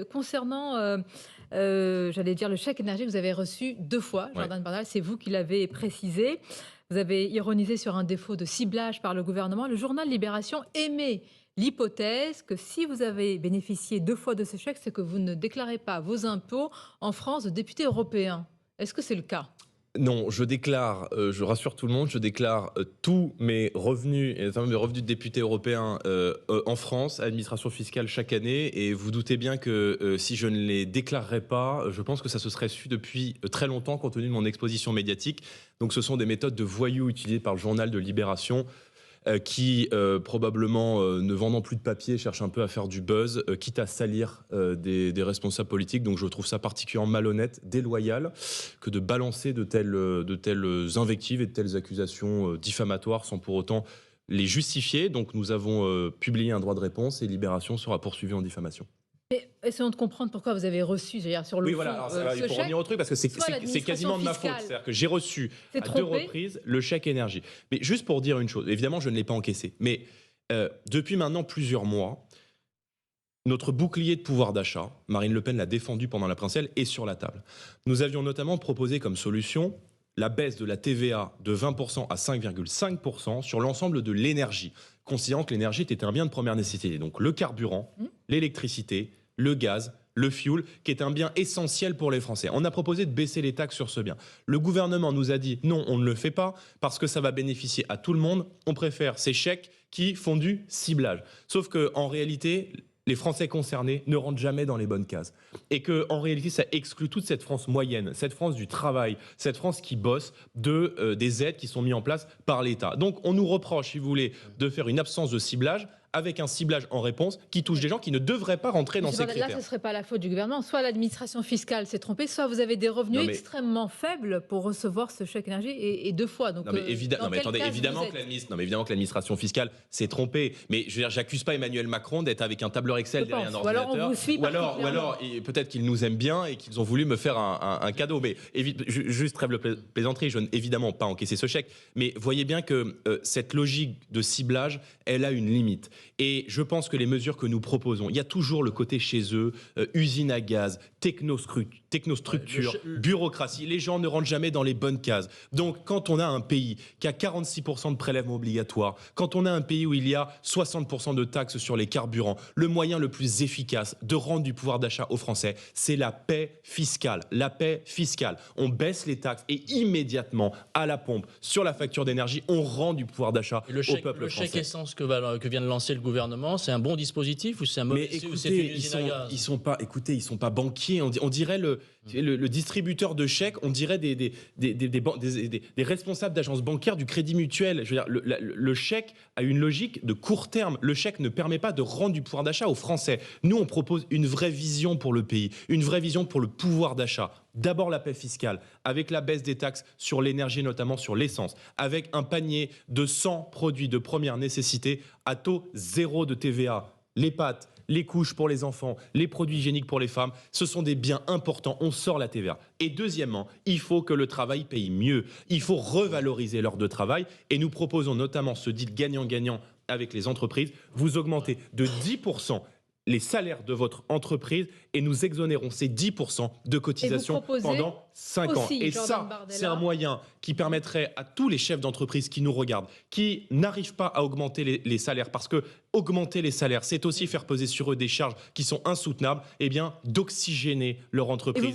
concernant, j'allais dire le chèque énergie que vous avez reçu 2 fois, Ouais. Jordan Bardella, c'est vous qui l'avez précisé. Vous avez ironisé sur un défaut de ciblage par le gouvernement. Le journal Libération émet l'hypothèse que si vous avez bénéficié 2 fois de ce chèque, c'est que vous ne déclarez pas vos impôts en France de député européen. Est-ce que c'est le cas? Non, je déclare, je rassure tout le monde, je déclare tous mes revenus, et notamment mes revenus de député européen en France, à l'administration fiscale chaque année. Et vous doutez bien que si je ne les déclarerais pas, je pense que ça se serait su depuis très longtemps compte tenu de mon exposition médiatique. Donc ce sont des méthodes de voyous utilisées par le journal de Libération qui, probablement ne vendant plus de papier, cherche un peu à faire du buzz, quitte à salir des responsables politiques. Donc je trouve ça particulièrement malhonnête, déloyal, que de balancer de telles invectives et de telles accusations diffamatoires sans pour autant les justifier. Donc nous avons publié un droit de réponse et Libération sera poursuivie en diffamation. Mais essayons de comprendre pourquoi vous avez reçu, c'est-à-dire sur le Oui, fond, voilà, alors, il ce faut chèque. revenir au truc parce que c'est Soit l'administration quasiment de ma faute. fiscale C'est-à-dire que j'ai reçu s'est à 2 trompée. reprises le chèque énergie. Mais juste pour dire une chose, évidemment, je ne l'ai pas encaissé. Mais depuis maintenant plusieurs mois, notre bouclier de pouvoir d'achat, Marine Le Pen l'a défendu pendant la présidentielle, est sur la table. Nous avions notamment proposé comme solution la baisse de la TVA de 20% à 5,5% sur l'ensemble de l'énergie, considérant que l'énergie était un bien de première nécessité. Donc le carburant, l'électricité, le gaz, le fuel, qui est un bien essentiel pour les Français. On a proposé de baisser les taxes sur ce bien. Le gouvernement nous a dit non, on ne le fait pas parce que ça va bénéficier à tout le monde. On préfère ces chèques qui font du ciblage. Sauf qu'en réalité, les Français concernés ne rentrent jamais dans les bonnes cases. Et qu'en réalité, ça exclut toute cette France moyenne, cette France du travail, cette France qui bosse des aides qui sont mises en place par l'État. Donc on nous reproche, si vous voulez, de faire une absence de ciblage avec un ciblage en réponse qui touche des gens qui ne devraient pas rentrer dans ces critères. Là, ce ne serait pas la faute du gouvernement. Soit l'administration fiscale s'est trompée, soit vous avez des revenus extrêmement faibles pour recevoir ce chèque énergie et 2 fois. Donc, non mais, évidemment que l'administration fiscale s'est trompée. Mais je veux dire, j'accuse pas Emmanuel Macron d'être avec un tableur Excel derrière un ordinateur. Ou alors on vous suit ou alors peut-être qu'ils nous aiment bien et qu'ils ont voulu me faire un cadeau. Mais juste trêve le plaisanterie, je n'ai évidemment pas encaissé ce chèque. Mais voyez bien que cette logique de ciblage, elle a une limite. Et je pense que les mesures que nous proposons, il y a toujours le côté chez eux, usine à gaz, technostructure, bureaucratie. Les gens ne rentrent jamais dans les bonnes cases. Donc quand on a un pays qui a 46% de prélèvements obligatoires, quand on a un pays où il y a 60% de taxes sur les carburants, le moyen le plus efficace de rendre du pouvoir d'achat aux Français, c'est la paix fiscale. La paix fiscale. On baisse les taxes et immédiatement, à la pompe, sur la facture d'énergie, on rend du pouvoir d'achat au peuple français. Le chèque essence que vient de lancer le gouvernement, c'est un bon dispositif ou c'est un mauvais, mais écoutez, c'est une usine à gaz? Ils sont pas banquiers. On dirait le distributeur de chèques, on dirait des responsables d'agences bancaires du Crédit Mutuel. Je veux dire, le chèque a une logique de court terme. Le chèque ne permet pas de rendre du pouvoir d'achat aux Français. Nous, on propose une vraie vision pour le pays, une vraie vision pour le pouvoir d'achat. D'abord la paix fiscale, avec la baisse des taxes sur l'énergie, notamment sur l'essence, avec un panier de 100 produits de première nécessité à taux zéro de TVA. Les pâtes, les couches pour les enfants, les produits hygiéniques pour les femmes, ce sont des biens importants, on sort la TVA. Et deuxièmement, il faut que le travail paye mieux, il faut revaloriser l'heure de travail et nous proposons notamment ce deal gagnant-gagnant avec les entreprises, vous augmentez de 10% les salaires de votre entreprise et nous exonérons ces 10% de cotisation pendant 5 ans. Et ça, c'est un moyen qui permettrait à tous les chefs d'entreprise qui nous regardent, qui n'arrivent pas à augmenter les salaires, parce que augmenter les salaires, c'est aussi faire peser sur eux des charges qui sont insoutenables, eh bien, d'oxygéner leur entreprise.